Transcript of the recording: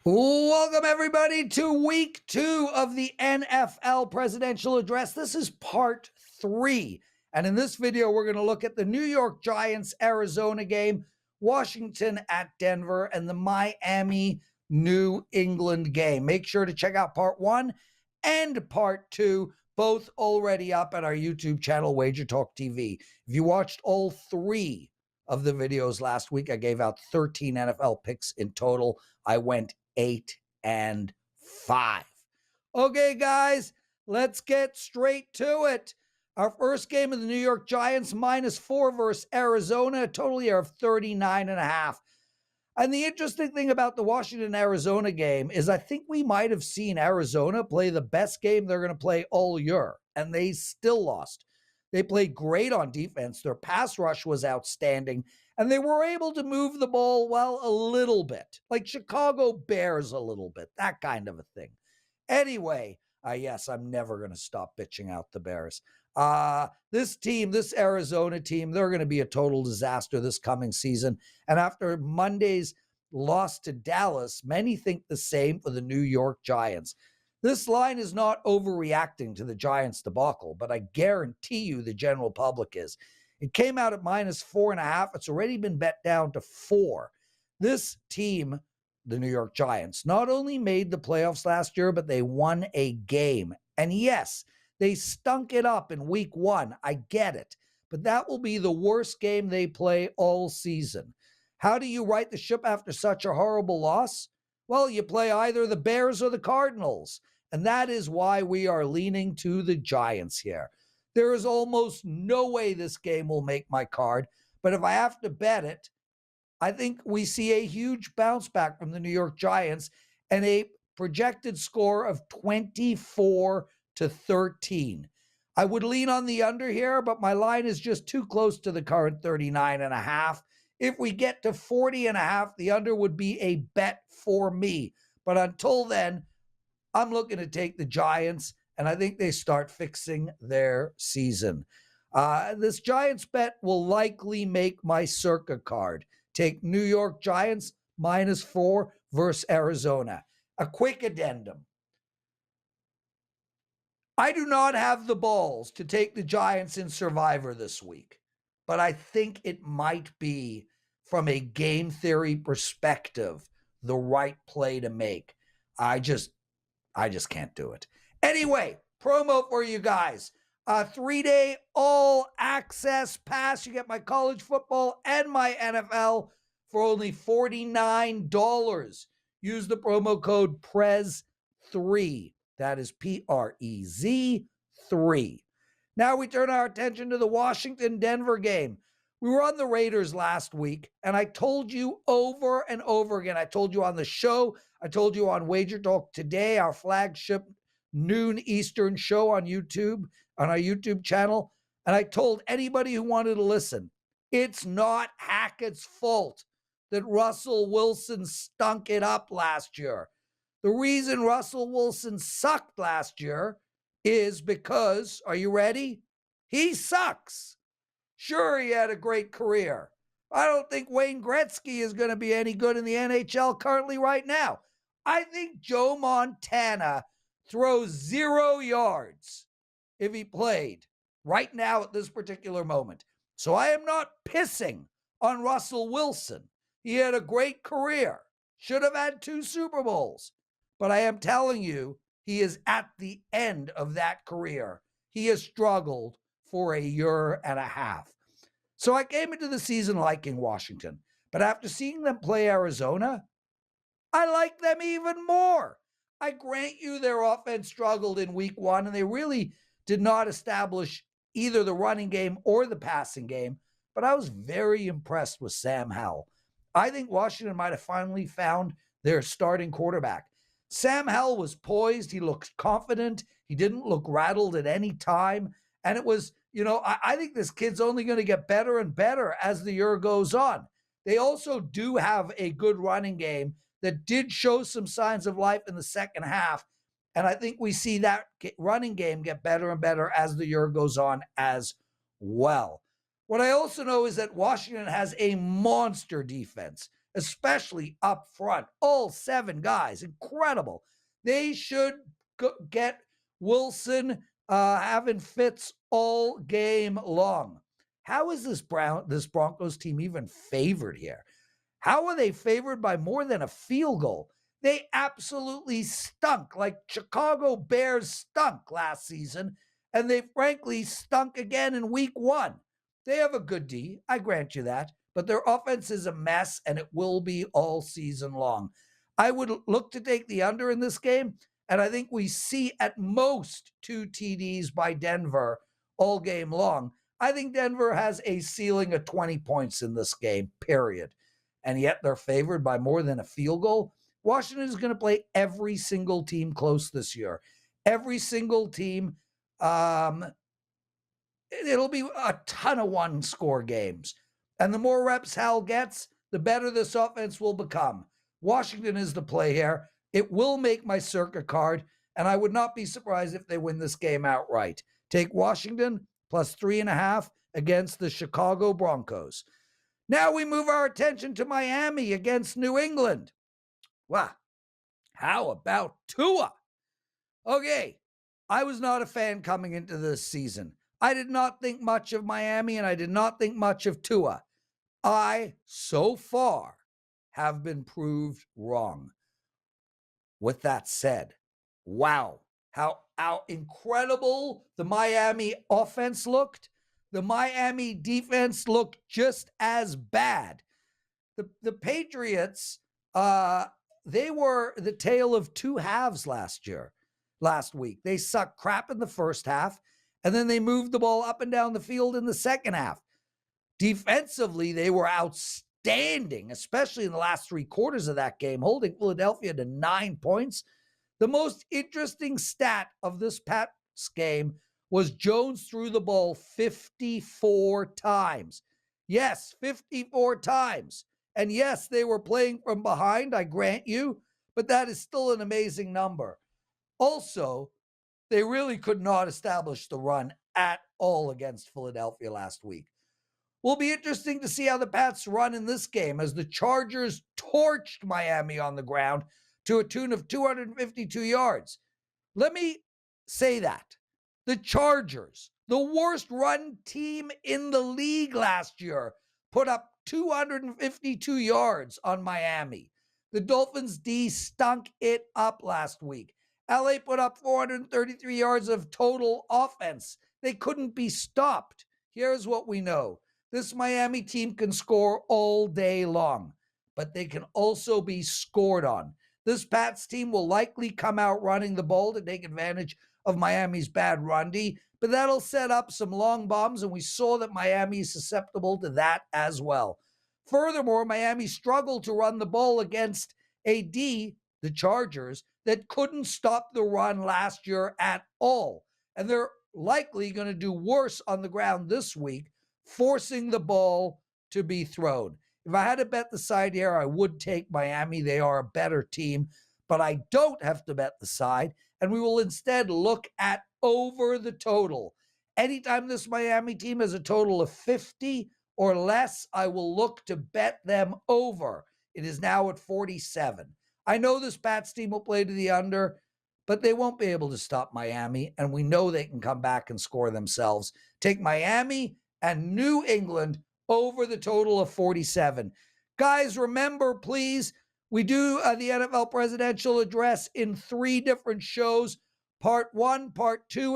Welcome, everybody, to week 2 of the NFL Presidential Address. This is part 3. And in this video, we're going to look at the New York Giants Arizona game, Washington at Denver, and the Miami New England game. Make sure to check out part 1 and part 2, both already up at our YouTube channel, WagerTalk TV. If you watched all 3 of the videos last week, I gave out 13 NFL picks in total. I went 8 and 5. Okay, guys, let's get straight to it. Our first game of the New York Giants, -4 versus Arizona, a total here of 39.5. And the interesting thing about the Washington-Arizona game is I think we might have seen Arizona play the best game they're going to play all year, and they still lost. They played great on defense. Their pass rush was outstanding, and they were able to move the ball, well, a little bit, like Chicago Bears a little bit, that kind of a thing. Anyway, yes, I'm never going to stop bitching out the Bears. This team, this Arizona team, they're going to be a total disaster this coming season. And after Monday's loss to Dallas, many think the same for the New York Giants. This line is not overreacting to the Giants debacle, but I guarantee you the general public is. It came out at -4.5. It's already been bet down to 4. This team, the New York Giants, not only made the playoffs last year, but they won a game. And yes, they stunk it up in week 1. I get it. But that will be the worst game they play all season. How do you right the ship after such a horrible loss? Well, you play either the Bears or the Cardinals. And that is why we are leaning to the Giants here. There is almost no way this game will make my card. But if I have to bet it, I think we see a huge bounce back from the New York Giants and a projected score of 24-13. I would lean on the under here, but my line is just too close to the current 39.5. If we get to 40.5, the under would be a bet for me. But until then, I'm looking to take the Giants, and I think they start fixing their season. This Giants bet will likely make my circa card. Take New York Giants -4 versus Arizona. A quick addendum. I do not have the balls to take the Giants in Survivor this week, but I think it might be, from a game theory perspective, the right play to make. I just can't do it. Anyway, promo for you guys. A 3-day all-access pass. You get my college football and my NFL for only $49. Use the promo code PREZ3. That is PREZ 3. Now we turn our attention to the Washington-Denver game. We were on the Raiders last week, and I told you over and over again. I told you on the show. I told you on WagerTalk today, our flagship noon Eastern show on YouTube, on our YouTube channel. And I told anybody who wanted to listen, it's not Hackett's fault that Russell Wilson stunk it up last year. The reason Russell Wilson sucked last year is because, are you ready? He sucks. Sure, he had a great career. I don't think Wayne Gretzky is going to be any good in the NHL currently right now. I think Joe Montana throws 0 yards if he played right now at this particular moment. So I am not pissing on Russell Wilson. He had a great career. Should have had 2 Super Bowls. But I am telling you, he is at the end of that career. He has struggled for a year and a half. So I came into the season liking Washington. But after seeing them play Arizona, I like them even more. I grant you their offense struggled in week 1, and they really did not establish either the running game or the passing game. But I was very impressed with Sam Howell. I think Washington might have finally found their starting quarterback. Sam Howell was poised. He looked confident. He didn't look rattled at any time. And it was, I think this kid's only going to get better and better as the year goes on. They also do have a good running game that did show some signs of life in the second half. And I think we see that running game get better and better as the year goes on as well. What I also know is that Washington has a monster defense. especially up front. All 7 guys, incredible. They should get Wilson having fits all game long. How is this Broncos team even favored here? How are they favored by more than a field goal? They absolutely stunk, like Chicago Bears stunk last season, and they frankly stunk again in week 1. They have a good D, I grant you that, but their offense is a mess, and it will be all season long. I would look to take the under in this game, and I think we see at most 2 TDs by Denver all game long. I think Denver has a ceiling of 20 points in this game, period. And yet they're favored by more than a field goal. Washington is going to play every single team close this year. Every single team. It'll be a ton of 1-score games. And the more reps Hal gets, the better this offense will become. Washington is the play here. It will make my circa card, and I would not be surprised if they win this game outright. Take Washington plus 3.5 against the Chicago Broncos. Now we move our attention to Miami against New England. Wow. How about Tua? Okay, I was not a fan coming into this season. I did not think much of Miami, and I did not think much of Tua. I, so far, have been proved wrong. With that said, wow, how incredible the Miami offense looked. The Miami defense looked just as bad. The Patriots, they were the tale of 2 halves last week. They sucked crap in the first half, and then they moved the ball up and down the field in the second half. Defensively, they were outstanding, especially in the last 3 quarters of that game, holding Philadelphia to 9 points. The most interesting stat of this Pats game was Jones threw the ball 54 times. Yes, 54 times. And yes, they were playing from behind, I grant you, but that is still an amazing number. Also, they really could not establish the run at all against Philadelphia last week. Will be interesting to see how the Pats run in this game, as the Chargers torched Miami on the ground to a tune of 252 yards. Let me say that. The Chargers, the worst run team in the league last year, put up 252 yards on Miami. The Dolphins D stunk it up last week. LA put up 433 yards of total offense. They couldn't be stopped. Here's what we know. This Miami team can score all day long, but they can also be scored on. This Pats team will likely come out running the ball to take advantage of Miami's bad run D, but that'll set up some long bombs, and we saw that Miami is susceptible to that as well. Furthermore, Miami struggled to run the ball against a D, the Chargers, that couldn't stop the run last year at all. And they're likely going to do worse on the ground this week, forcing the ball to be thrown. If I had to bet the side here, I would take Miami. They are a better team, but I don't have to bet the side, and we will instead look at over the total. Anytime this Miami team has a total of 50 or less, I will look to bet them over. It is now at 47. I know this Pats team will play to the under, but they won't be able to stop Miami, and we know they can come back and score themselves. Take Miami and New England over the total of 47. Guys, remember, please, we do the NFL Presidential Address in 3 different shows, part 1, part 2,